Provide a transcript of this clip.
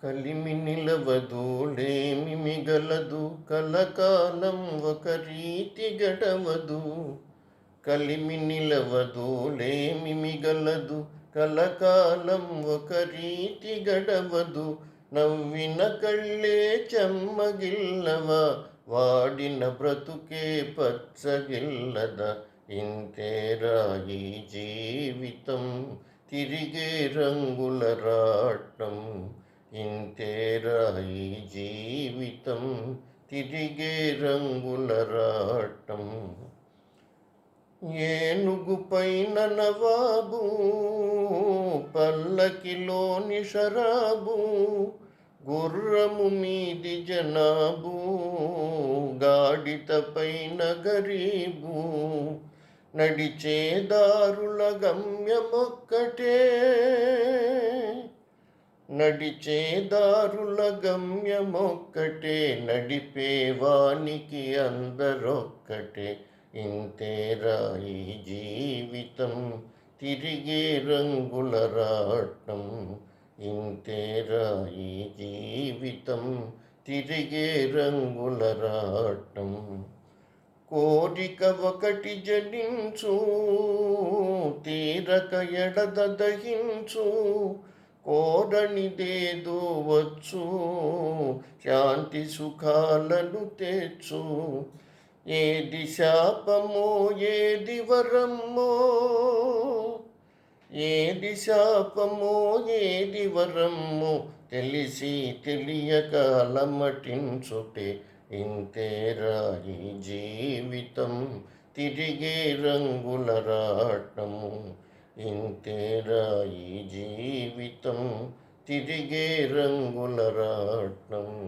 కలిమి నిలవదు మిగలదు కలకాలం ఒక రీతి గడవదు. కలిమి నిలవదు మిగలదు కలకాలం ఒక రీతి గడవదు. నవ్విన కళ్ళే చెమ్మగిల్లవా, వాడిన బ్రతుకే పచ్చగిల్లద. ఇంతేరా ఈ జీవితం, తిరిగే రంగుల రాట్నం. ఇంతేరా ఈ జీవితం, తిరిగే రంగుల రాట్నం. ఏనుగు పైన నవాబు, పల్లకిలోని షరాబు. గుర్రము మీది జనాబు, గాడిత పైన గరీబు. నడిచే దారుల గమ్యమొక్కటే, నడిచే దారుల గమ్యమొక్కటే. నడిపేవానికి అందరొక్కటే. ఇంతేరా ఈ జీవితం, తిరిగే రంగుల రాట్నం. ఇంతేరా ఈ జీవితం, తిరిగే రంగుల రాట్నం. కోరిక ఒకటి జనించు, తీరక ఎడదహించు. కోరనిదేదో వచ్చు, శాంతి సుఖాలను తెచ్చు. ఏది శాపమో ఏది వరమ్మో, ఏది శాపమో ఏది వరమ్మో. తెలిసి తెలియక అలమటించుటే. ఇంతేరా ఈ జీవితం, తిరిగే రంగుల రాట్నము. ఇంతేరా ఈ జీవితం, తిరిగే రంగుల రాట్నం.